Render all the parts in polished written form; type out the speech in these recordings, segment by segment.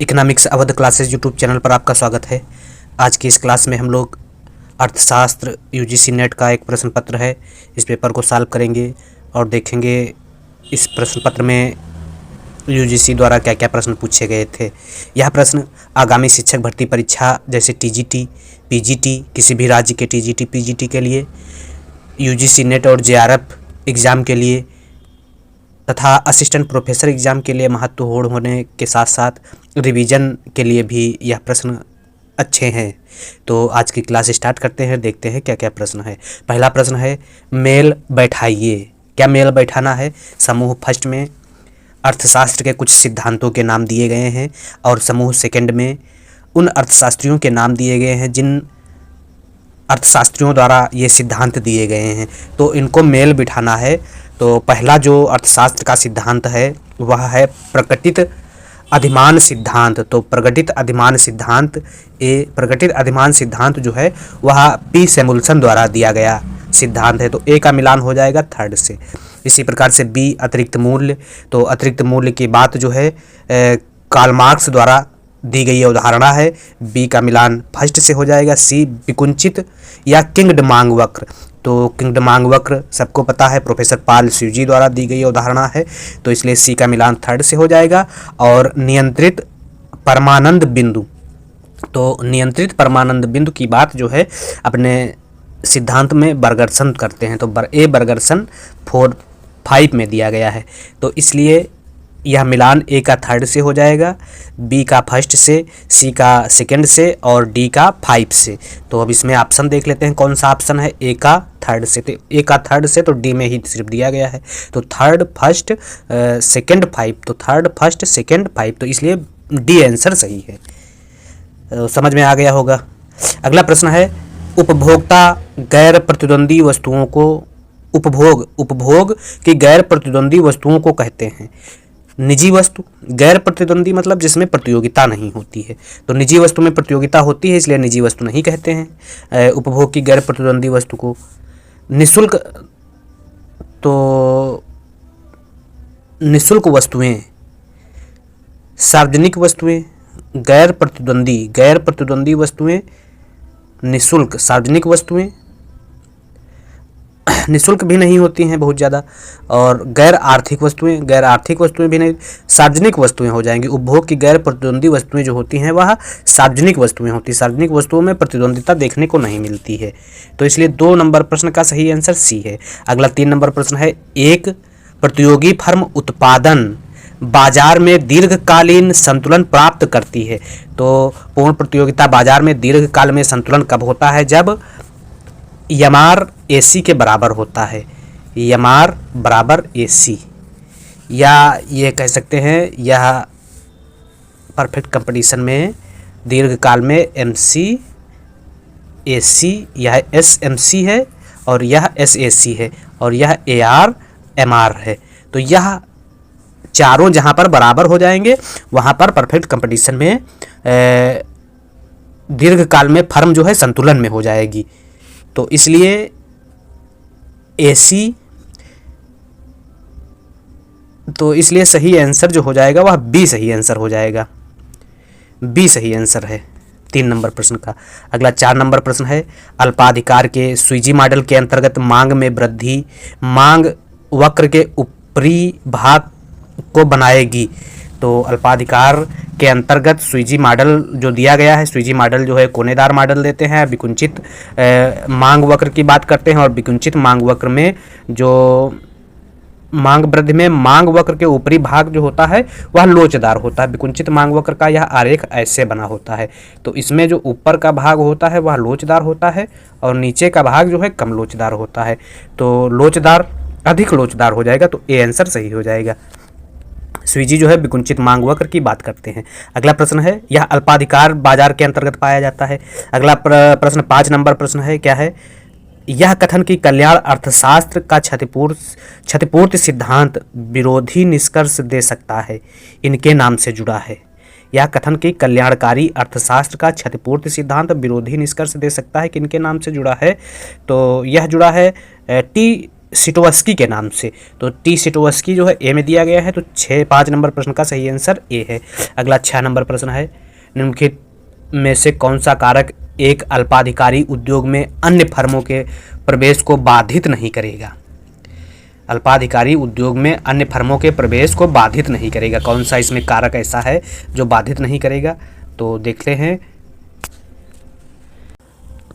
Economics Awadh classes YouTube channel पर आपका स्वागत है। आज की इस क्लास में हम लोग अर्थशास्त्र यूजीसी नेट का एक प्रश्न पत्र है, इस पेपर को सॉल्व करेंगे और देखेंगे इस प्रश्न पत्र में यूजीसी द्वारा क्या क्या प्रश्न पूछे गए थे। यह प्रश्न आगामी शिक्षक भर्ती परीक्षा जैसे टीजीटी, पीजीटी, किसी भी राज्य के टीजीटी, पीजीटी के लिए, यूजीसी नेट और जेआरएफ एग्ज़ाम के लिए तथा असिस्टेंट प्रोफेसर एग्ज़ाम के लिए महत्वपूर्ण होने के साथ साथ रिवीजन के लिए भी यह प्रश्न अच्छे हैं। तो आज की क्लास स्टार्ट करते हैं, देखते हैं क्या क्या प्रश्न है। पहला प्रश्न है मेल बैठाइए। क्या मेल बैठाना है? समूह फर्स्ट में अर्थशास्त्र के कुछ सिद्धांतों के नाम दिए गए हैं और समूह सेकंड में उन अर्थशास्त्रियों के नाम दिए गए हैं जिन अर्थशास्त्रियों द्वारा ये सिद्धांत दिए गए हैं, तो इनको मेल बिठाना है। तो पहला जो अर्थशास्त्र का सिद्धांत है वह है प्रकटित अधिमान सिद्धांत। तो प्रकटित अधिमान सिद्धांत जो है वह पी सैमुअल्सन द्वारा दिया गया सिद्धांत है। तो ए का मिलान हो जाएगा थर्ड से। इसी प्रकार से बी अतिरिक्त मूल्य। तो अतिरिक्त मूल्य की बात जो है कार्ल मार्क्स द्वारा दी गई अवधारणा है, बी का मिलान फर्स्ट से हो जाएगा। सी विकुंचित या किंगडमांग वक्र। तो किंगडमांग वक्र सबको पता है, प्रोफेसर पाल स्यूजी द्वारा दी गई अवधारणा है, तो इसलिए सी का मिलान थर्ड से हो जाएगा। और नियंत्रित परमानंद बिंदु। तो नियंत्रित परमानंद बिंदु की बात जो है अपने सिद्धांत में बर्गरसन करते हैं, तो ए बर्गरसन 4-5 में दिया गया है, तो इसलिए यह मिलान ए का थर्ड से हो जाएगा, बी का फर्स्ट से, सी का सेकंड से और डी का 5 से। तो अब इसमें ऑप्शन देख लेते हैं कौन सा ऑप्शन है ए का थर्ड से। तो ए का थर्ड से तो डी में ही सिर्फ दिया गया है, तो थर्ड फर्स्ट सेकंड 5, तो थर्ड फर्स्ट सेकंड 5, तो इसलिए डी आंसर सही है। तो समझ में आ गया होगा। अगला प्रश्न है उपभोक्ता गैर प्रतिद्वंदी वस्तुओं को उपभोग की गैर प्रतिद्वंदी वस्तुओं को कहते हैं। निजी वस्तु, गैर प्रतिद्वंदी मतलब जिसमें प्रतियोगिता नहीं होती है, तो निजी वस्तु में प्रतियोगिता होती है इसलिए निजी वस्तु नहीं कहते हैं उपभोग की गैर प्रतिद्वंदी वस्तु को। निःशुल्क, तो निःशुल्क वस्तुएं, सार्वजनिक वस्तुएं, गैर प्रतिद्वंदी वस्तुएं, निःशुल्क, सार्वजनिक वस्तुएं निःशुल्क भी नहीं होती हैं बहुत ज़्यादा, और गैर आर्थिक वस्तुएं भी नहीं, सार्वजनिक वस्तुएं हो जाएंगी। उपभोग की गैर प्रतिद्वंदी वस्तुएं जो होती हैं वह सार्वजनिक वस्तुएं होती हैं। सार्वजनिक वस्तुओं में प्रतिद्वंदिता देखने को नहीं मिलती है, तो इसलिए 2 नंबर प्रश्न का सही आंसर सी है। अगला 3 नंबर प्रश्न है एक प्रतियोगी फर्म उत्पादन बाजार में दीर्घकालीन संतुलन प्राप्त करती है। तो पूर्ण प्रतियोगिता बाजार में दीर्घकाल में संतुलन कब होता है? जब यमार एसी के बराबर होता है, यमार बराबर एसी, या ये कह सकते हैं यह परफेक्ट कंपटीशन में दीर्घकाल में एमसी एसी, यह एसएमसी है और यह एसएसी है और यह एआर एमआर है। तो यह चारों जहाँ पर बराबर हो जाएंगे वहाँ पर परफेक्ट कंपटीशन में दीर्घकाल में फर्म जो है संतुलन में हो जाएगी, तो इसलिए एसी, तो इसलिए सही आंसर जो हो जाएगा वह बी सही आंसर हो जाएगा। बी सही आंसर है 3 नंबर प्रश्न का। अगला 4 नंबर प्रश्न है अल्पाधिकार के स्वीजी मॉडल के अंतर्गत मांग में वृद्धि मांग वक्र के ऊपरी भाग को बनाएगी। तो अल्पाधिकार के अंतर्गत स्वीजी मॉडल जो दिया गया है, स्वीजी मॉडल जो है कोनेदार मॉडल देते हैं, विकुंचित मांग वक्र की बात करते हैं, और विकुंचित मांग वक्र में जो मांग वृद्धि में मांग वक्र के ऊपरी भाग जो होता है वह लोचदार होता है। विकुंचित मांग वक्र का यह आरेख ऐसे बना होता है, तो इसमें जो ऊपर का भाग होता है वह लोचदार होता है और नीचे का भाग जो है कम लोचदार होता है, तो लोचदार अधिक लोचदार हो जाएगा, तो ए आंसर सही हो जाएगा। स्वीजी जो है विकुंचित मांग वक्र की बात करते हैं। अगला प्रश्न है यह अल्पाधिकार बाजार के अंतर्गत पाया जाता है। अगला प्रश्न 5 नंबर प्रश्न है क्या है यह कथन कि कल्याण अर्थशास्त्र का क्षतिपूर्ति सिद्धांत विरोधी निष्कर्ष दे सकता है, इनके नाम से जुड़ा है। यह कथन कि कल्याणकारी अर्थशास्त्र का क्षतिपूर्ति सिद्धांत विरोधी निष्कर्ष दे सकता है, किनके नाम से जुड़ा है? तो यह जुड़ा है टी सिटोवस्की के नाम से। तो टी सिटोवस्की जो है ए में दिया गया है। तो 5 नंबर प्रश्न का सही आंसर ए है। अगला 6 नंबर प्रश्न है, निम्नलिखित में से कौन सा कारक एक अल्पाधिकारी उद्योग में अन्य फर्मों के प्रवेश को बाधित नहीं करेगा? अल्पाधिकारी उद्योग में अन्य फर्मों के प्रवेश को बाधित नहीं करेगा। कौन सा इसमें कारक ऐसा है जो बाधित नहीं करेगा? तो देखते हैं।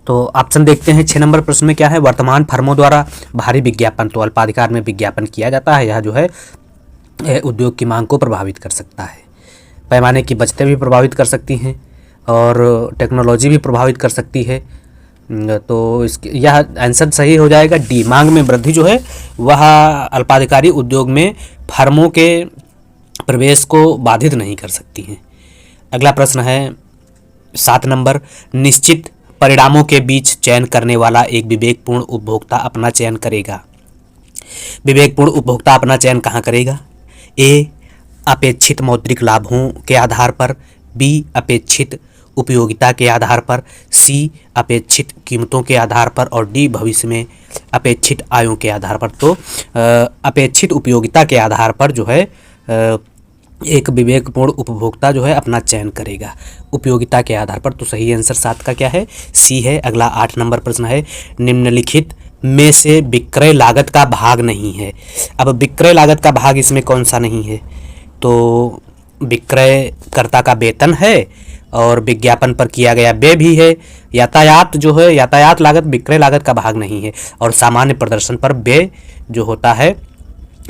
तो ऑप्शन देखते हैं 6 नंबर प्रश्न में क्या है, वर्तमान फर्मों द्वारा भारी विज्ञापन। तो अल्पाधिकार में विज्ञापन किया जाता है, यह जो है उद्योग की मांग को प्रभावित कर सकता है। पैमाने की बचतें भी प्रभावित कर सकती हैं और टेक्नोलॉजी भी प्रभावित कर सकती है। तो इसके यह आंसर सही हो जाएगा डी। मांग में वृद्धि जो है वह अल्पाधिकारी उद्योग में फर्मों के प्रवेश को बाधित नहीं कर सकती हैं। अगला प्रश्न है 7 नंबर, निश्चित परिणामों के बीच चयन करने वाला एक विवेकपूर्ण उपभोक्ता अपना चयन करेगा। विवेकपूर्ण उपभोक्ता अपना चयन कहाँ करेगा? ए, अपेक्षित मौद्रिक लाभों के आधार पर, बी, अपेक्षित उपयोगिता के आधार पर, सी, अपेक्षित कीमतों के आधार पर, और डी, भविष्य में अपेक्षित आयों के आधार पर। तो अपेक्षित उपयोगिता के आधार पर जो है एक विवेकपूर्ण उपभोक्ता जो है अपना चयन करेगा, उपयोगिता के आधार पर। तो सही आंसर 7 का क्या है? सी है। अगला 8 नंबर प्रश्न है, निम्नलिखित में से विक्रय लागत का भाग नहीं है। अब विक्रय लागत का भाग इसमें कौन सा नहीं है? तो विक्रयकर्ता का वेतन है और विज्ञापन पर किया गया व्यय भी है। यातायात जो है, यातायात लागत विक्रय लागत का भाग नहीं है, और सामान्य प्रदर्शन पर व्यय जो होता है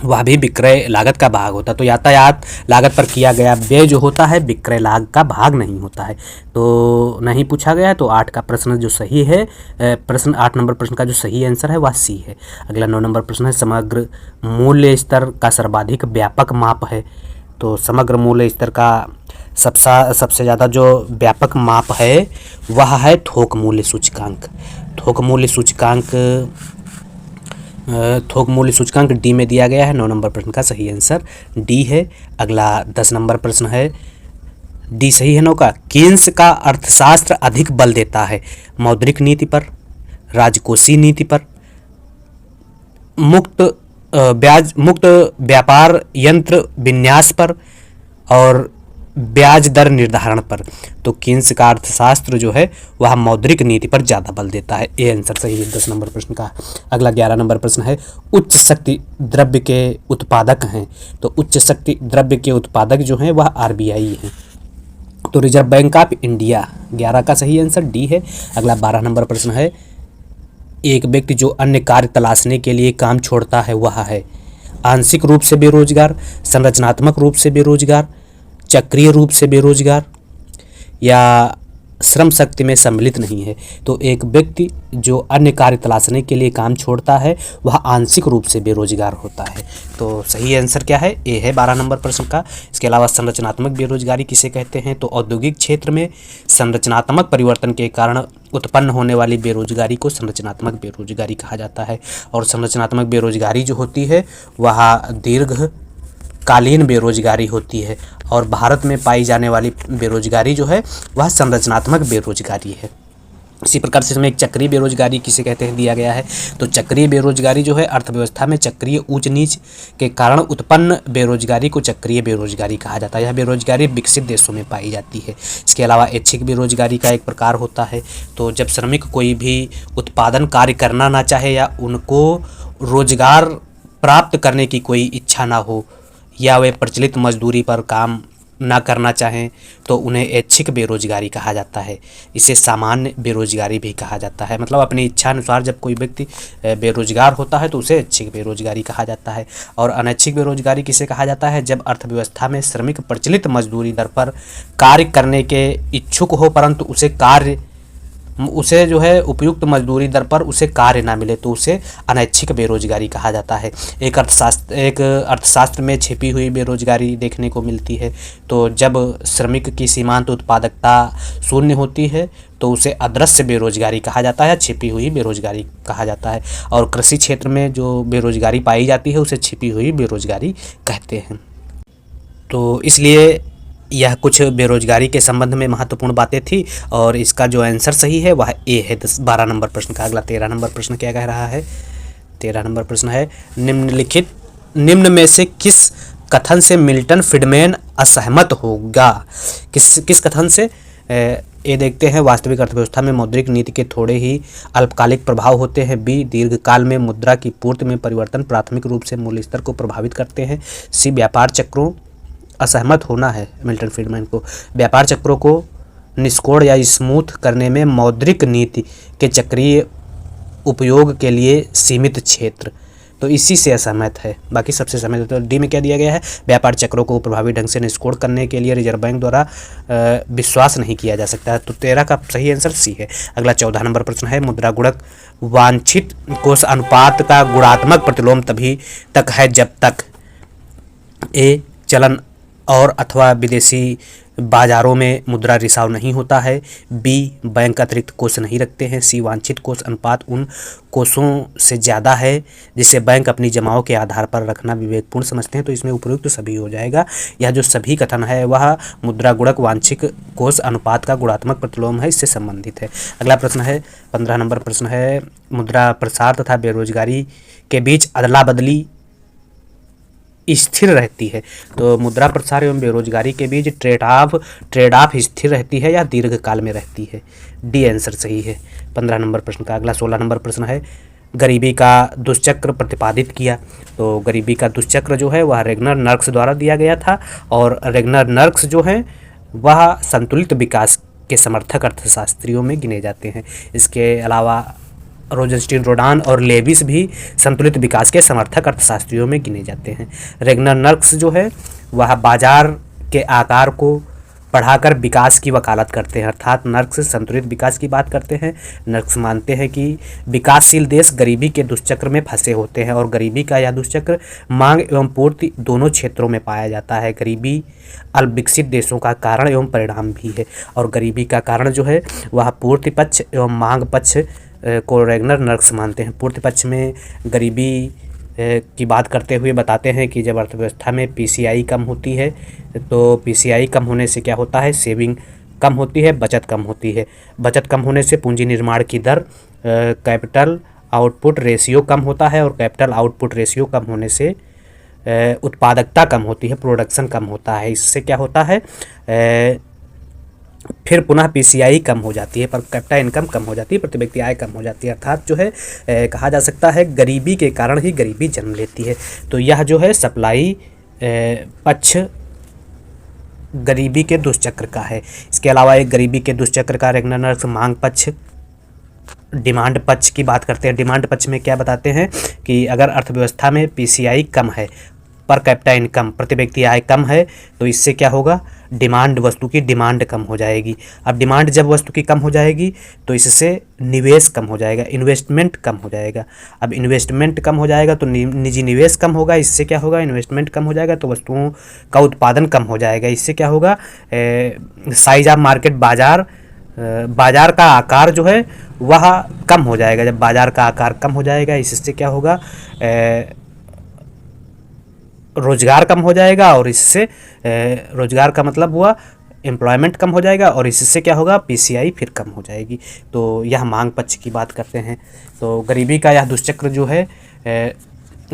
वह भी विक्रय लागत का भाग होता है। तो यातायात लागत पर किया गया व्यय जो होता है विक्रय लागत का भाग नहीं होता है, तो नहीं पूछा गया है। तो 8 का प्रश्न जो सही है, प्रश्न 8 नंबर प्रश्न का जो सही आंसर है वह सी है। अगला 9 नंबर प्रश्न है, समग्र मूल्य स्तर का सर्वाधिक व्यापक माप है। तो समग्र मूल्य स्तर का सबसे ज़्यादा जो व्यापक माप है वह है थोक मूल्य सूचकांक। थोक मूल्य सूचकांक डी में दिया गया है। 9 नंबर प्रश्न का सही आंसर डी है। अगला 10 नंबर प्रश्न है, डी सही है 9 का। केन्स का अर्थशास्त्र अधिक बल देता है मौद्रिक नीति पर, राजकोषीय नीति पर, मुक्त व्यापार यंत्र विन्यास पर, और ब्याज दर निर्धारण पर। तो केन्स का अर्थशास्त्र जो है वह मौद्रिक नीति पर ज़्यादा बल देता है। ये आंसर सही है 10 नंबर प्रश्न का। अगला 11 नंबर प्रश्न है, उच्च शक्ति द्रव्य के उत्पादक हैं। तो उच्च शक्ति द्रव्य के उत्पादक जो हैं वह आरबीआई हैं। तो रिजर्व बैंक ऑफ इंडिया। 11 का सही आंसर डी है। अगला 12 नंबर प्रश्न है, एक व्यक्ति जो अन्य कार्य तलाशने के लिए काम छोड़ता है वह है आंशिक रूप से बेरोजगार, संरचनात्मक रूप से बेरोजगार, चक्रीय रूप से बेरोजगार, या श्रम शक्ति में सम्मिलित नहीं है। तो एक व्यक्ति जो अन्य कार्य तलाशने के लिए काम छोड़ता है वह आंशिक रूप से बेरोजगार होता है। तो सही आंसर क्या है? ए है 12 नंबर प्रश्न का। इसके अलावा संरचनात्मक बेरोजगारी किसे कहते हैं? तो औद्योगिक क्षेत्र में संरचनात्मक परिवर्तन के कारण उत्पन्न होने वाली बेरोजगारी को संरचनात्मक बेरोजगारी कहा जाता है। और संरचनात्मक बेरोजगारी जो होती है वह दीर्घकालीन बेरोजगारी होती है, और भारत में पाई जाने वाली बेरोजगारी जो है वह संरचनात्मक बेरोजगारी है। इसी प्रकार से इसमें एक चक्रीय बेरोजगारी किसे कहते हैं दिया गया है। तो चक्रीय बेरोजगारी जो है अर्थव्यवस्था में चक्रीय ऊंच नीच के कारण उत्पन्न बेरोजगारी को चक्रीय बेरोजगारी कहा जाता है। यह बेरोजगारी विकसित देशों में पाई जाती है। इसके अलावा ऐच्छिक बेरोजगारी का एक प्रकार होता है। तो जब श्रमिक कोई भी उत्पादन कार्य करना ना चाहे या उनको रोजगार प्राप्त करने की कोई इच्छा ना हो, या वे प्रचलित मजदूरी पर काम ना करना चाहें, तो उन्हें ऐच्छिक बेरोजगारी कहा जाता है। इसे सामान्य बेरोजगारी भी कहा जाता है। मतलब अपनी इच्छा अनुसार जब कोई व्यक्ति बेरोजगार होता है तो उसे ऐच्छिक बेरोजगारी कहा जाता है। और अनैच्छिक बेरोजगारी किसे कहा जाता है? जब अर्थव्यवस्था में श्रमिक प्रचलित मजदूरी दर पर कार्य करने के इच्छुक हो, परंतु उसे जो है उपयुक्त मजदूरी दर पर उसे कार्य ना मिले, तो उसे अनैच्छिक बेरोजगारी कहा जाता है। एक अर्थशास्त्र में छिपी हुई बेरोजगारी देखने को मिलती है। तो जब श्रमिक की सीमांत उत्पादकता शून्य होती है तो उसे अदृश्य बेरोजगारी कहा जाता है, छिपी हुई बेरोजगारी कहा जाता है। और कृषि क्षेत्र में जो बेरोजगारी पाई जाती है उसे छिपी हुई बेरोजगारी कहते हैं। तो इसलिए यह कुछ बेरोजगारी के संबंध में महत्वपूर्ण बातें थी, और इसका जो आंसर सही है वह ए है 12 नंबर प्रश्न का। अगला 13 नंबर प्रश्न क्या कह रहा है? 13 नंबर प्रश्न है, निम्न में से किस कथन से मिल्टन फ्रीडमैन असहमत होगा? किस कथन से? ये देखते हैं, वास्तविक अर्थव्यवस्था में मौद्रिक नीति के थोड़े ही अल्पकालिक प्रभाव होते हैं। बी, दीर्घकाल में मुद्रा की पूर्ति में परिवर्तन प्राथमिक रूप से मूल्य स्तर को प्रभावित करते हैं। सी, व्यापार चक्रों असहमत होना है मिल्टन फ्रीडमैन को, व्यापार चक्रों को निष्कोण या स्मूथ करने में मौद्रिक नीति के चक्रीय उपयोग के लिए सीमित क्षेत्र, तो इसी से असहमत है, बाकी सबसे सहमत है। तो डी में क्या दिया गया है, व्यापार चक्रों को प्रभावी ढंग से निष्कोण करने के लिए रिजर्व बैंक द्वारा विश्वास नहीं किया जा सकता है। तो 13 का सही आंसर सी है। अगला 14 नंबर प्रश्न है, मुद्रा गुणक वांछित कोष अनुपात का गुणात्मक प्रतिलोम तभी तक है जब तक ए, चलन और अथवा विदेशी बाजारों में मुद्रा रिसाव नहीं होता है। बी, बैंक अतिरिक्त कोष नहीं रखते हैं। सी, वांछित कोष अनुपात उन कोषों से ज़्यादा है जिसे बैंक अपनी जमाओं के आधार पर रखना विवेकपूर्ण समझते हैं। तो इसमें उपयुक्त तो सभी हो जाएगा। यह जो सभी कथन है वह मुद्रा गुणक वांछित कोष अनुपात का गुणात्मक प्रतिलोम है, इससे संबंधित है। अगला प्रश्न है 15 नंबर प्रश्न है, मुद्रा प्रसार तथा बेरोजगारी के बीच अदला बदली स्थिर रहती है। तो मुद्रा प्रसार एवं बेरोजगारी के बीच ट्रेड ऑफ स्थिर रहती है या दीर्घकाल में रहती है? डी आंसर सही है 15 नंबर प्रश्न का। अगला 16 नंबर प्रश्न है, गरीबी का दुष्चक्र प्रतिपादित किया। तो गरीबी का दुष्चक्र जो है वह रेगनर नर्क्स द्वारा दिया गया था, और रेगनर नर्क्स जो है वह संतुलित विकास के समर्थक अर्थशास्त्रियों में गिने जाते हैं। इसके अलावा रोजेंस्टीन, रोडान और लेविस भी संतुलित विकास के समर्थक अर्थशास्त्रियों में गिने जाते हैं। रेगनर नर्क्स जो है वह बाजार के आकार को बढ़ाकर विकास की वकालत करते हैं, अर्थात नर्क्स संतुलित विकास की बात करते हैं। नर्क्स मानते हैं कि विकासशील देश गरीबी के दुष्चक्र में फंसे होते हैं, और गरीबी का यह दुष्चक्र मांग एवं पूर्ति दोनों क्षेत्रों में पाया जाता है। गरीबी अल्पविकसित देशों का कारण एवं परिणाम भी है, और गरीबी का कारण जो है वह पूर्ति पक्ष एवं मांग पक्ष को रेगनर नर्क्स मानते हैं। पूर्ति पक्ष में गरीबी की बात करते हुए बताते हैं कि जब अर्थव्यवस्था में पीसीआई कम होती है, तो पीसीआई कम होने से क्या होता है, सेविंग कम होती है, बचत कम होती है। बचत कम होने से पूंजी निर्माण की दर, कैपिटल आउटपुट रेशियो कम होता है, और कैपिटल आउटपुट रेशियो कम होने से उत्पादकता कम होती है, प्रोडक्शन कम होता है। इससे क्या होता है, फिर पुनः पीसीआई कम हो जाती है, पर कैपिटा इनकम कम हो जाती है, प्रति व्यक्ति आय कम हो जाती है। अर्थात जो है कहा जा सकता है गरीबी के कारण ही गरीबी जन्म लेती है। तो यह जो है सप्लाई पक्ष गरीबी के दुष्चक्र का है। इसके अलावा एक गरीबी के दुष्चक्र का रेगनर नर्क्स मांग पक्ष, डिमांड पक्ष की बात करते हैं। डिमांड पक्ष में क्या बताते हैं कि अगर अर्थव्यवस्था में पीसीआई कम है, पर कैपिटा इनकम, प्रति व्यक्ति आय कम है, तो इससे क्या होगा, डिमांड, वस्तु की डिमांड कम हो जाएगी। अब डिमांड जब वस्तु की कम हो जाएगी तो इससे निवेश कम हो जाएगा, इन्वेस्टमेंट कम हो जाएगा। अब इन्वेस्टमेंट कम हो जाएगा तो निजी निवेश कम होगा, इससे क्या होगा, इन्वेस्टमेंट कम हो जाएगा तो वस्तुओं का उत्पादन कम हो जाएगा। इससे क्या होगा, साइज ऑफ मार्केट, बाजार का आकार जो है वह कम हो जाएगा। जब बाजार का आकार कम हो जाएगा इससे क्या होगा, रोजगार कम हो जाएगा, और इससे रोजगार का मतलब हुआ एम्प्लॉयमेंट कम हो जाएगा, और इससे क्या होगा, पीसीआई फिर कम हो जाएगी। तो यह मांग पक्ष की बात करते हैं। तो गरीबी का यह दुष्चक्र जो है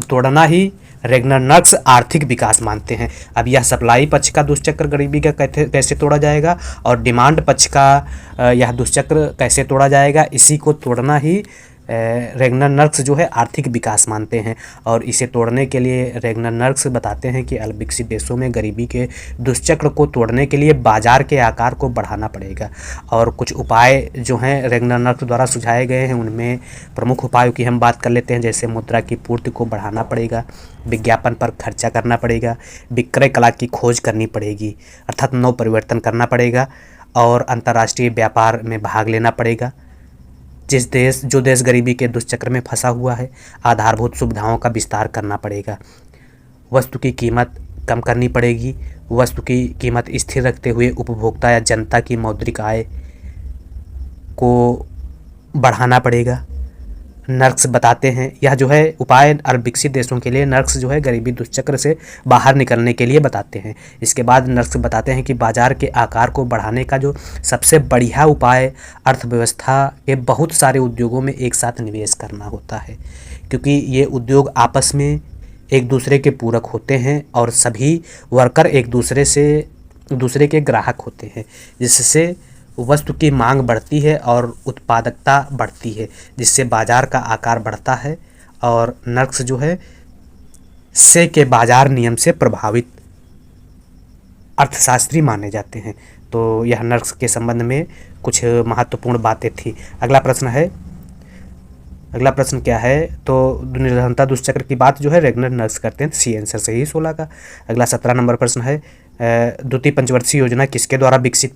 तोड़ना ही रेगनर नर्क्स आर्थिक विकास मानते हैं। अब यह सप्लाई पक्ष का दुष्चक्र गरीबी का कैसे तोड़ा जाएगा, और डिमांड पक्ष का यह दुष्चक्र कैसे तोड़ा जाएगा, इसी को तोड़ना ही रेगनर नर्क्स जो है आर्थिक विकास मानते हैं। और इसे तोड़ने के लिए रेगनर नर्क्स बताते हैं कि अल्पविकसित देशों में गरीबी के दुष्चक्र को तोड़ने के लिए बाजार के आकार को बढ़ाना पड़ेगा। और कुछ उपाय जो हैं रेगनर नर्क्स द्वारा सुझाए गए हैं, उनमें प्रमुख उपायों की हम बात कर लेते हैं। जैसे मुद्रा की पूर्ति को बढ़ाना पड़ेगा, विज्ञापन पर खर्चा करना पड़ेगा, विक्रय कला की खोज करनी पड़ेगी, अर्थात नव परिवर्तन करना पड़ेगा, और अंतर्राष्ट्रीय व्यापार में भाग लेना पड़ेगा। जो देश गरीबी के दुष्चक्र में फंसा हुआ है, आधारभूत सुविधाओं का विस्तार करना पड़ेगा, वस्तु की कीमत कम करनी पड़ेगी, वस्तु की कीमत स्थिर रखते हुए उपभोक्ता या जनता की मौद्रिक आय को बढ़ाना पड़ेगा। नर्क्स बताते हैं, यह जो है उपाय अल्पविकसित देशों के लिए नर्क्स जो है गरीबी दुष्चक्र से बाहर निकलने के लिए बताते हैं। इसके बाद नर्क्स बताते हैं कि बाजार के आकार को बढ़ाने का जो सबसे बढ़िया उपाय अर्थव्यवस्था के बहुत सारे उद्योगों में एक साथ निवेश करना होता है। क्योंकि ये उद्योग आपस में एक दूसरे के पूरक होते हैं और सभी वर्कर एक दूसरे के ग्राहक होते हैं, जिससे वस्तु की मांग बढ़ती है और उत्पादकता बढ़ती है, जिससे बाजार का आकार बढ़ता है। और नर्क्स जो है से के बाजार नियम से प्रभावित अर्थशास्त्री माने जाते हैं। तो यह नर्क्स के संबंध में कुछ महत्वपूर्ण बातें थी। अगला प्रश्न क्या है, तो निर्धनता दुष्चक्र की बात जो है रेगनर नर्क्स करते हैं। सी आंसर सही 16 का। अगला 17 नंबर प्रश्न है, द्वितीय पंचवर्षीय योजना किसके द्वारा विकसित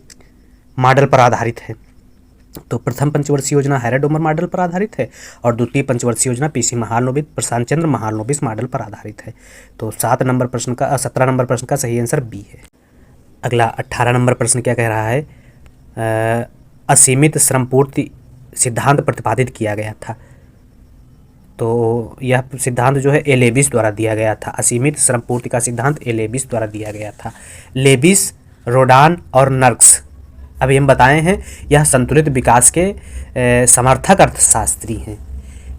मॉडल पर आधारित है? तो प्रथम पंचवर्षीय योजना हैरड-डोमर मॉडल पर आधारित है और द्वितीय पंचवर्षीय योजना पीसी महालनोबिस प्रशांत चंद्र महालनोबिस मॉडल पर आधारित है। तो 17 नंबर प्रश्न का सही आंसर बी है। अगला 18 नंबर प्रश्न क्या कह रहा है, असीमित श्रम पूर्ति सिद्धांत प्रतिपादित किया गया था। तो यह सिद्धांत जो है लेविस द्वारा दिया गया था। असीमित श्रम पूर्ति का सिद्धांत लेविस द्वारा दिया गया था। लेविस, रोडान और नर्क्स अभी हम बताए हैं, यह संतुलित विकास के समर्थक अर्थशास्त्री हैं।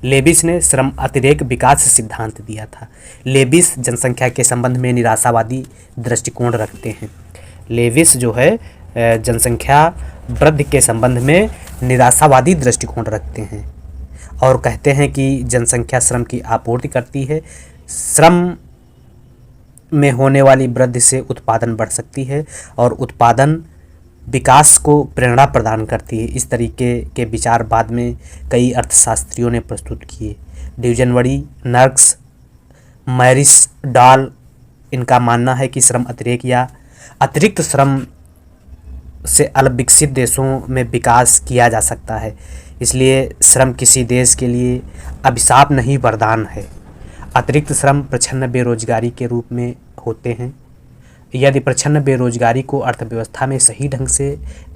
लेविस ने श्रम अतिरेक विकास सिद्धांत दिया था। लेविस जनसंख्या के संबंध में निराशावादी दृष्टिकोण रखते हैं। लेविस जो है जनसंख्या वृद्धि के संबंध में निराशावादी दृष्टिकोण रखते हैं और कहते हैं कि जनसंख्या श्रम की आपूर्ति करती है। श्रम में होने वाली वृद्धि से उत्पादन बढ़ सकती है और उत्पादन विकास को प्रेरणा प्रदान करती है। इस तरीके के विचार बाद में कई अर्थशास्त्रियों ने प्रस्तुत किए। डिवीजनवरी, नर्क्स, मैरिस डॉल, इनका मानना है कि श्रम अतिरेक या अतिरिक्त श्रम से अल्पविकसित देशों में विकास किया जा सकता है। इसलिए श्रम किसी देश के लिए अभिशाप नहीं, वरदान है। अतिरिक्त श्रम प्रच्छन्न बेरोजगारी के रूप में होते हैं। यदि प्रच्छन्न बेरोजगारी को अर्थव्यवस्था में सही ढंग से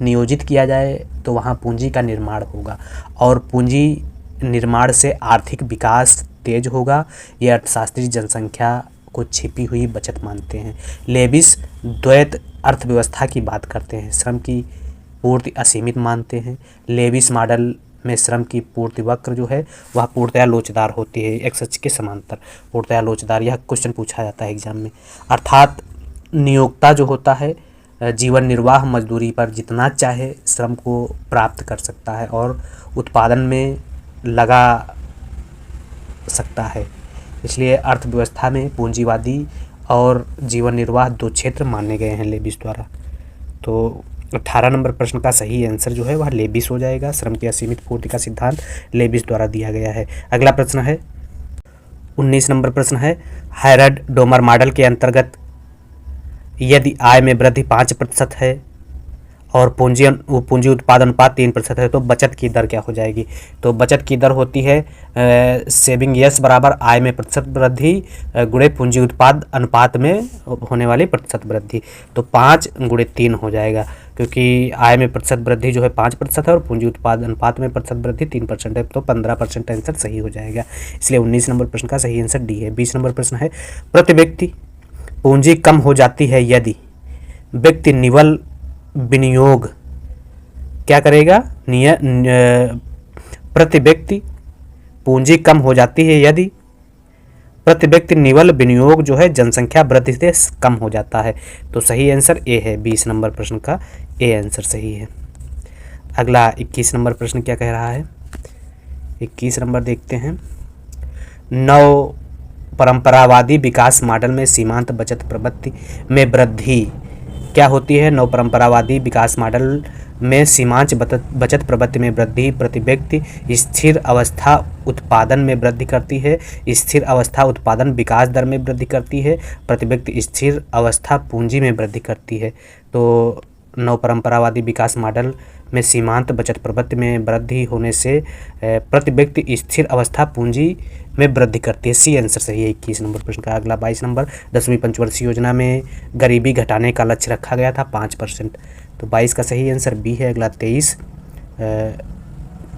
नियोजित किया जाए तो वहाँ पूंजी का निर्माण होगा और पूंजी निर्माण से आर्थिक विकास तेज होगा। ये अर्थशास्त्री जनसंख्या को छिपी हुई बचत मानते हैं। लेविस द्वैत अर्थव्यवस्था की बात करते हैं। श्रम की पूर्ति असीमित मानते हैं। लेविस मॉडल में श्रम की पूर्ति वक्र जो है वह पूर्णतया लोचदार होती है, एक्स अक्ष के समांतर पूर्णतया लोचदार। यह क्वेश्चन पूछा जाता है एग्जाम में। अर्थात नियोक्ता जो होता है जीवन निर्वाह मजदूरी पर जितना चाहे श्रम को प्राप्त कर सकता है और उत्पादन में लगा सकता है। इसलिए अर्थव्यवस्था में पूंजीवादी और जीवन निर्वाह दो क्षेत्र माने गए हैं लेविस द्वारा। तो 18 नंबर प्रश्न का सही आंसर जो है वह लेविस हो जाएगा। श्रम की असीमित पूर्ति का सिद्धांत लेविस द्वारा दिया गया है। अगला प्रश्न है 19 नंबर प्रश्न है, हैरड-डोमर मॉडल के अंतर्गत यदि आय में वृद्धि 5% है और पूंजी उत्पादन अनुपात 3% है तो बचत की दर क्या हो जाएगी? तो बचत की दर होती है सेविंग यस बराबर आय में प्रतिशत वृद्धि गुणे पूंजी उत्पाद अनुपात में होने वाली प्रतिशत वृद्धि। तो 5 गुणे 3 हो जाएगा, क्योंकि आय में प्रतिशत वृद्धि जो है 5% है और पूंजी उत्पाद अनुपात में प्रतिशत वृद्धि 3% है, तो 15% आंसर सही हो जाएगा। इसलिए 19 नंबर प्रश्न का सही आंसर डी है। 20 नंबर प्रश्न है, प्रति व्यक्ति पूंजी कम हो जाती है यदि व्यक्ति निवल विनियोग क्या करेगा? प्रति व्यक्ति पूंजी कम हो जाती है यदि प्रति व्यक्ति निवल विनियोग जो है जनसंख्या वृद्धि से कम हो जाता है। तो सही आंसर ए है। 20 नंबर प्रश्न का ए आंसर सही है। अगला 21 नंबर प्रश्न क्या कह रहा है? 21 नंबर देखते हैं। नव परंपरावादी विकास मॉडल में सीमांत बचत प्रवृत्ति में वृद्धि क्या होती है? नव परंपरावादी विकास मॉडल में सीमांत बचत प्रवृत्ति में वृद्धि प्रति व्यक्ति स्थिर अवस्था उत्पादन में वृद्धि करती है। स्थिर अवस्था उत्पादन विकास दर में वृद्धि करती है। प्रति व्यक्ति स्थिर अवस्था पूंजी में वृद्धि करती है। तो नव परंपरावादी विकास मॉडल में सीमांत बचत प्रवृत्ति में वृद्धि होने से प्रति व्यक्ति स्थिर अवस्था पूंजी में वृद्धि करती है। सी आंसर सही है 21 नंबर प्रश्न का। अगला 22 नंबर, 10वीं पंचवर्षीय योजना में गरीबी घटाने का लक्ष्य रखा गया था 5%। तो 22 का सही आंसर बी है। अगला 23,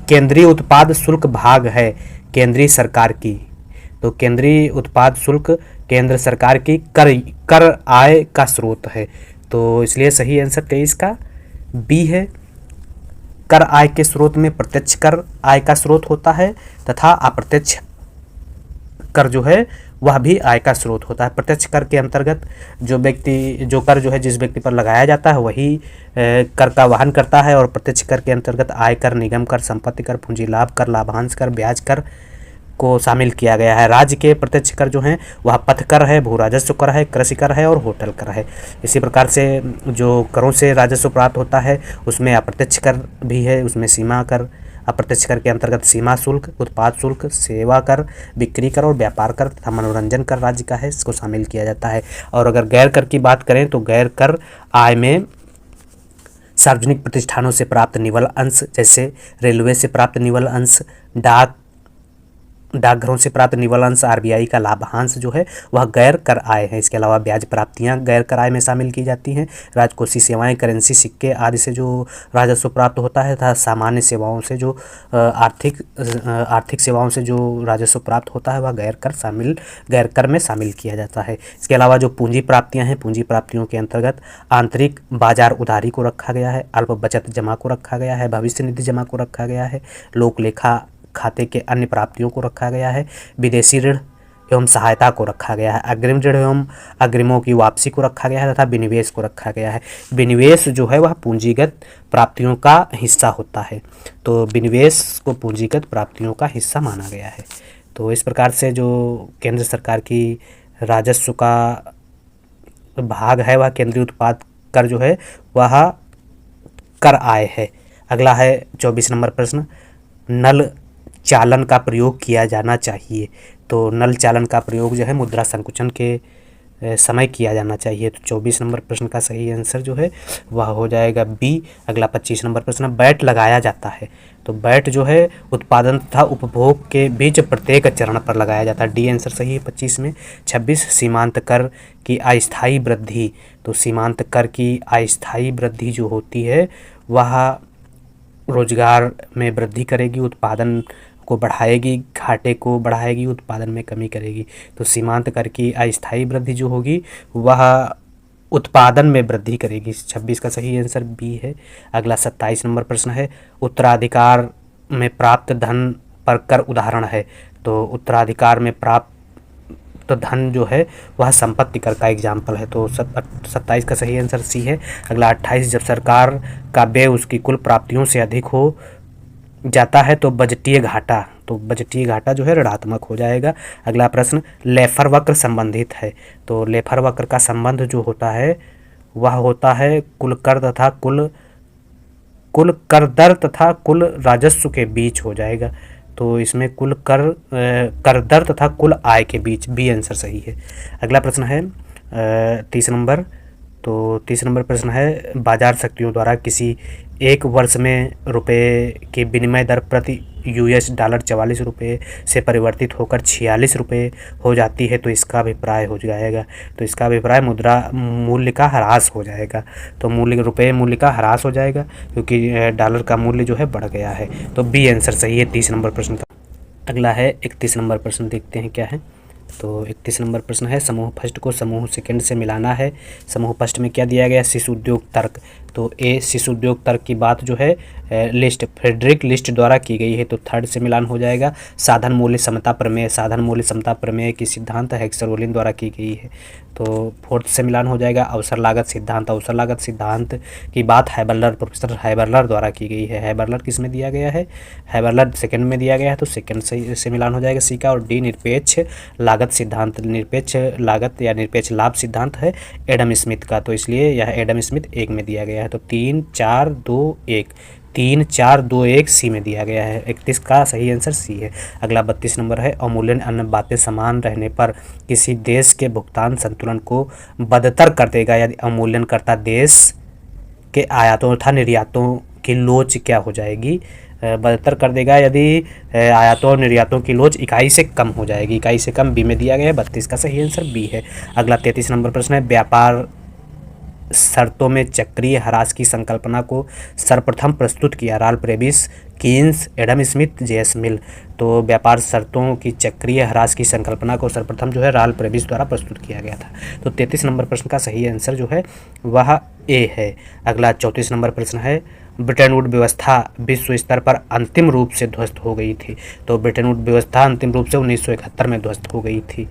केंद्रीय उत्पाद शुल्क भाग है केंद्रीय सरकार की। तो केंद्रीय उत्पाद शुल्क केंद्र सरकार की कर आय का स्रोत है। तो इसलिए सही आंसर 23 का बी है। कर आय के स्रोत में प्रत्यक्ष कर आय का स्रोत होता है तथा अप्रत्यक्ष कर जो है वह भी आय का स्रोत होता है। प्रत्यक्ष कर के अंतर्गत जो कर जो है जिस व्यक्ति पर लगाया जाता है वही कर का वहन करता है, और प्रत्यक्ष कर के अंतर्गत आयकर, निगम कर, संपत्ति कर, पूंजी लाभ कर, लाभांश कर, ब्याज कर को शामिल किया गया है। राज्य के प्रत्यक्ष कर जो हैं वह पथ कर है, भू राजस्व कर है, कृषि कर है और होटल कर है। इसी प्रकार से जो करों से राजस्व प्राप्त होता है उसमें अप्रत्यक्ष कर भी है, उसमें सीमा कर, अप्रत्यक्ष कर के अंतर्गत सीमा शुल्क, उत्पाद शुल्क, सेवा कर, बिक्री कर और व्यापार कर तथा मनोरंजन कर राज्य का है, इसको शामिल किया जाता है। और अगर गैर कर की बात करें तो गैर कर आय में सार्वजनिक प्रतिष्ठानों से प्राप्त निवल अंश, जैसे रेलवे से प्राप्त निवल अंश, डाकघरों से प्राप्त निवल अंश, आरबीआई का लाभांश जो है वह गैर कर आय है। इसके अलावा ब्याज प्राप्तियां गैर कर आय में शामिल की जाती हैं। राजकोषीय सेवाएं, करेंसी, सिक्के आदि से जो राजस्व प्राप्त होता है तथा सामान्य सेवाओं से जो आर्थिक सेवाओं से जो राजस्व प्राप्त होता है वह गैर कर में शामिल किया जाता है। इसके अलावा जो पूंजी प्राप्तियाँ हैं, पूंजी प्राप्तियों के अंतर्गत आंतरिक बाजार उधारी को रखा गया है, अल्प बचत जमा को रखा गया है, भविष्य निधि जमा को रखा गया है, लोक लेखा खाते के अन्य प्राप्तियों को रखा गया है, विदेशी ऋण एवं सहायता को रखा गया है, अग्रिम ऋण एवं अग्रिमों की वापसी को रखा गया है तथा विनिवेश को रखा गया है। विनिवेश जो है वह पूंजीगत प्राप्तियों का हिस्सा होता है, तो विनिवेश को पूंजीगत प्राप्तियों का हिस्सा माना गया है। तो इस प्रकार से जो केंद्र सरकार की राजस्व का भाग है वह केंद्रीय उत्पाद कर जो है वह कर आय है। अगला है 24 नंबर प्रश्न, नल चालन का प्रयोग किया जाना चाहिए। तो नल चालन का प्रयोग जो है मुद्रा संकुचन के समय किया जाना चाहिए। तो 24 नंबर प्रश्न का सही आंसर जो है वह हो जाएगा बी। अगला 25 नंबर प्रश्न, बैट लगाया जाता है। तो बैट जो है उत्पादन तथा उपभोग के बीच प्रत्येक चरण पर लगाया जाता है। डी आंसर सही है 25 में। 26, सीमांत कर की अस्थायी वृद्धि। तो सीमांत कर की अस्थायी वृद्धि जो होती है वह रोजगार में वृद्धि करेगी, उत्पादन को बढ़ाएगी, घाटे को बढ़ाएगी, उत्पादन में कमी करेगी। तो सीमांत कर की अस्थायी वृद्धि जो होगी वह उत्पादन में वृद्धि करेगी। 26 का सही आंसर बी है। अगला 27 नंबर प्रश्न है, उत्तराधिकार में प्राप्त धन पर कर उदाहरण है। तो उत्तराधिकार में प्राप्त धन जो है वह संपत्ति कर का एग्जाम्पल है। तो 27 का सही आंसर सी है। अगला 28, जब सरकार का व्यय उसकी कुल प्राप्तियों से अधिक हो जाता है तो बजटीय घाटा, तो बजटीय घाटा जो है ऋणात्मक हो जाएगा। अगला प्रश्न, लेफर वक्र संबंधित है। तो लेफर वक्र का संबंध जो होता है वह होता है कुल कर दर तथा कुल राजस्व के बीच हो जाएगा। तो इसमें कुल कर दर तथा कुल आय के बीच, बी आंसर सही है। अगला प्रश्न है 30 नंबर। तो 30 नंबर प्रश्न है, बाजार शक्तियों द्वारा किसी एक वर्ष में रुपए की विनिमय दर प्रति यूएस डॉलर 44 रुपये से परिवर्तित होकर 46 रुपये हो जाती है। तो इसका अभिप्राय हो जाएगा, तो इसका अभिप्राय मुद्रा मूल्य का ह्रास हो जाएगा। तो रुपये मूल्य का ह्रास हो जाएगा क्योंकि डॉलर का मूल्य जो है बढ़ गया है। तो बी आंसर सही है 30 नंबर प्रश्न का। अगला है 31 नंबर प्रश्न, देखते हैं क्या है। तो 31 नंबर प्रश्न है, समूह फर्स्ट को समूह सेकंड से मिलाना है। समूह फर्स्ट में क्या दिया गया, शिशु उद्योग तर्क। तो ए शिशु उद्योग तर्क की बात जो है फ्रेडरिक लिस्ट द्वारा की गई है। तो थर्ड से मिलान हो जाएगा। साधन मूल्य समता प्रमेय, साधन मूल्य समता प्रमेय की सिद्धांत हेक्सर-ओलिन द्वारा की गई है। तो फोर्थ से मिलान हो जाएगा। अवसर लागत सिद्धांत, अवसर लागत सिद्धांत की बात प्रोफेसर हैबरलर द्वारा की गई है। हैबरलर किस में दिया गया है, हैबरलर सेकंड में दिया गया है। तो सेकंड से मिलान हो जाएगा सी का। और डी निरपेक्ष लागत सिद्धांत, निरपेक्ष लागत या निरपेक्ष लाभ सिद्धांत है एडम स्मिथ का। तो इसलिए यह एडम स्मिथ 1 में दिया गया है। तो 3, 4, 2, 1, 3, 4, 2, 1 सी में दिया गया है। 31 का सही आंसर सी है। अगला 32 नंबर है, अवमूल्यन अन्य बातें समान रहने पर किसी देश के भुगतान संतुलन को बदतर कर देगा यदि अवमूल्यनकर्ता देश के आयातों तथा निर्यातों की लोच क्या हो जाएगी, बदतर कर देगा यदि आयातों और निर्यातों की लोच इकाई से कम हो जाएगी। इकाई से कम बी में दिया गया है। 32 का सही आंसर बी है। अगला 33 नंबर प्रश्न है, व्यापार शर्तों में चक्रीय ह्रास की संकल्पना को सर्वप्रथम प्रस्तुत किया? Ralph Rebis, Keynes, Adam Smith, JS Mill. तो व्यापार शर्तों की चक्रीय ह्रास की संकल्पना को सर्वप्रथम जो है राल्फ रेबिस द्वारा प्रस्तुत किया गया था। तो 33 नंबर प्रश्न का सही आंसर जो है वह ए है। अगला 34 नंबर प्रश्न है, ब्रेटन वुड व्यवस्था विश्व स्तर पर अंतिम रूप से ध्वस्त हो गई थी। तो ब्रेटन वुड व्यवस्था अंतिम रूप से 1971 में ध्वस्त हो गई थी।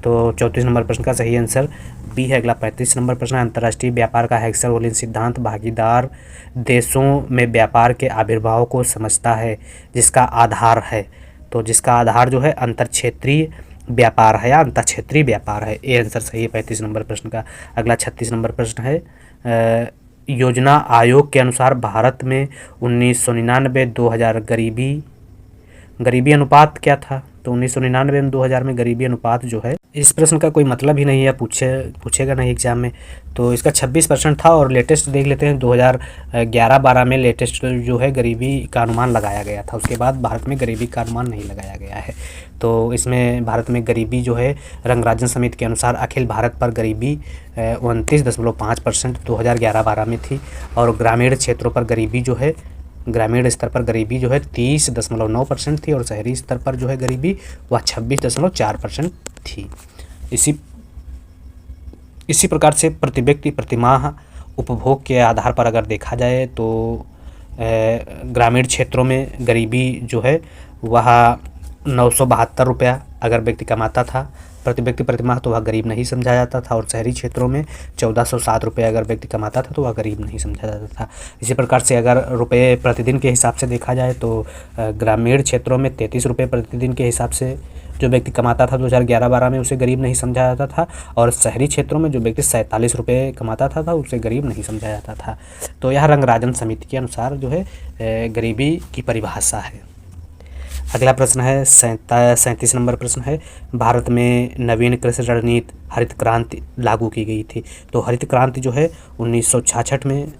तो 34 नंबर प्रश्न का सही आंसर बी है। अगला 35 नंबर प्रश्न है, अंतर्राष्ट्रीय व्यापार का हेक्सर-ओलिन सिद्धांत भागीदार देशों में व्यापार के आविर्भाव को समझता है जिसका आधार है। तो जिसका आधार जो है अंतरक्षेत्रीय व्यापार है या अंतरक्षेत्रीय व्यापार है। ये आंसर सही है 35 नंबर प्रश्न का। अगला 36 नंबर प्रश्न है, योजना आयोग के अनुसार भारत में 1999-2000 गरीबी अनुपात क्या था? तो 1999 में 2000 में गरीबी अनुपात जो है, इस प्रश्न का कोई मतलब ही नहीं है, पूछेगा नहीं एग्जाम में। तो इसका 26% था और लेटेस्ट देख लेते हैं 2011-12 में लेटेस्ट जो है गरीबी का अनुमान लगाया गया था। उसके बाद भारत में गरीबी का अनुमान नहीं लगाया गया है। तो इसमें भारत में गरीबी जो है रंगराजन समिति के अनुसार अखिल भारत पर गरीबी 29.5% 2011-12 में थी और ग्रामीण क्षेत्रों पर गरीबी जो है ग्रामीण स्तर पर गरीबी जो है 30.9% थी और शहरी स्तर पर जो है गरीबी वह 26.4% थी। इसी प्रकार से प्रति व्यक्ति प्रतिमाह उपभोग के आधार पर अगर देखा जाए तो ग्रामीण क्षेत्रों में गरीबी जो है वह 972 रुपया अगर व्यक्ति कमाता था प्रति व्यक्ति प्रतिमाह तो वह गरीब नहीं समझा जाता था और शहरी क्षेत्रों में 1407 रुपये अगर व्यक्ति कमाता था तो वह गरीब नहीं समझा जाता था। इसी प्रकार से अगर रुपये प्रतिदिन के हिसाब से देखा जाए तो ग्रामीण क्षेत्रों में 33 रुपये प्रतिदिन के हिसाब से जो व्यक्ति कमाता था 2011-12 में उसे गरीब नहीं समझा जाता था और शहरी क्षेत्रों में जो व्यक्ति 47 रुपये कमाता था उसे गरीब नहीं समझा जाता था। तो यह रंगराजन समिति के अनुसार जो है गरीबी की परिभाषा है। अगला प्रश्न है 37 नंबर प्रश्न है, भारत में नवीन कृषि रणनीति हरित क्रांति लागू की गई थी। तो हरित क्रांति जो है 1966 में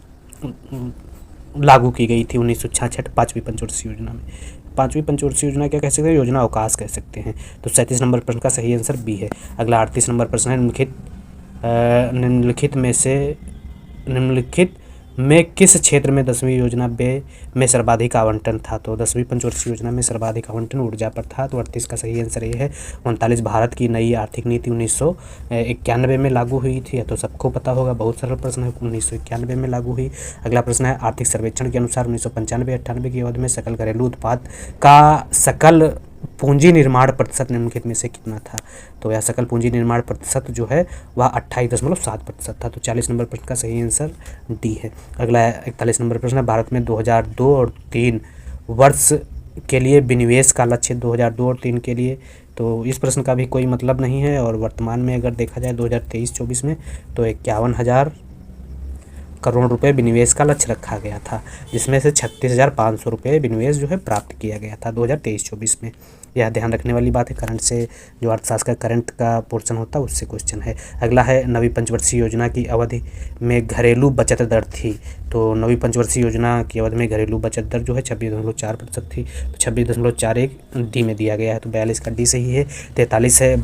लागू की गई थी। 1966 पाँचवीं पंचवर्षीय योजना में। पाँचवीं पंचवर्षीय योजना क्या कह सकते हैं? योजना अवकाश कह सकते हैं। तो 37 नंबर प्रश्न का सही आंसर बी है। अगला 38 नंबर प्रश्न है, निम्नलिखित में किस क्षेत्र में 10वीं योजना में सर्वाधिक आवंटन था? तो 10वीं पंचवर्षीय योजना में सर्वाधिक आवंटन ऊर्जा पर था। तो 38 का सही आंसर ये है। 39 भारत की नई आर्थिक नीति 1991 में लागू हुई थी। तो सबको पता होगा, बहुत सरल प्रश्न है, 1991 में लागू हुई। अगला प्रश्न है, आर्थिक सर्वेक्षण के अनुसार 1995-98 की अवधि में सकल घरेलू उत्पाद का सकल पूंजी निर्माण प्रतिशत निम्नलिखित में से कितना था? तो यह सकल पूंजी निर्माण प्रतिशत जो है वह 28.7% था। तो 40 नंबर प्रश्न का सही आंसर डी है। अगला 41 नंबर प्रश्न है, भारत में 2002 और 3 वर्ष के लिए विनिवेश का लक्ष्य 2002 और 3 के लिए। तो इस प्रश्न का भी कोई मतलब नहीं है और वर्तमान में अगर देखा जाए 2023-24 में तो 51,000 करोड़ रुपए विनिवेश का लक्ष्य रखा गया था, जिसमें से 36,500 रुपये विनिवेश जो है प्राप्त किया गया था 2023-24 में। यह ध्यान रखने वाली बात है, करंट से जो अर्थशास्त्र का करंट का पोर्शन होता है उससे क्वेश्चन है। अगला है, नवीं पंचवर्षीय योजना की अवधि में घरेलू बचत दर थी। तो नवीं पंचवर्षीय योजना की अवधि में घरेलू बचत दर जो है 26.4% थी। तो 26.41 डी में दिया गया है। तो 42 का डी सही है। 43 है,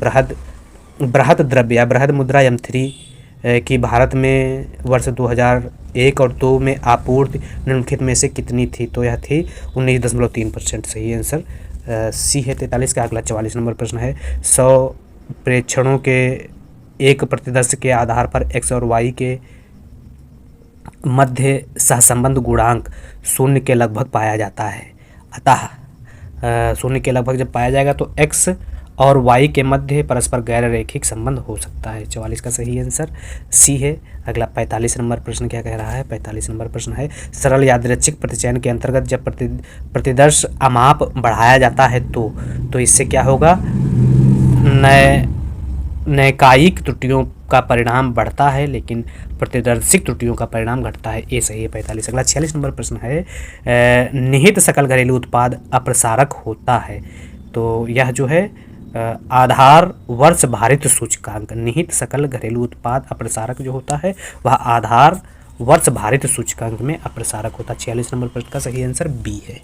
बृहद द्रव्य या बृहद मुद्रा M3 कि भारत में वर्ष 2001 और 2 में आपूर्ति निम्नलिखित में से कितनी थी? तो यह थी 19.3%। सही आंसर सी है 43 का। अगला 44 नंबर प्रश्न है, 100 प्रेक्षणों के एक प्रतिदर्श के आधार पर x और y के मध्य सहसंबंध गुणांक 0 के लगभग पाया जाता है। अतः 0 के लगभग जब पाया जाएगा तो x और y के मध्य परस्पर गैर रैखिक संबंध हो सकता है। 44 का सही आंसर सी है। अगला 45 नंबर प्रश्न क्या कह रहा है? 45 नंबर प्रश्न है, सरल यादृच्छिक प्रतिचयन के अंतर्गत जब प्रतिदर्श अमाप बढ़ाया जाता है तो इससे क्या होगा? नैकायिक त्रुटियों का परिणाम बढ़ता है लेकिन प्रतिदर्शिक त्रुटियों का परिणाम घटता है। ये सही है 45। अगला 46 नंबर प्रश्न है, निहित सकल घरेलू उत्पाद अप्रसारक होता है। तो यह जो है आधार वर्ष भारित सूचकांक, निहित सकल घरेलू उत्पाद अप्रसारक जो होता है वह आधार वर्ष भारित सूचकांक में अप्रसारक होता है। 46 नंबर प्रश्न का सही आंसर बी है।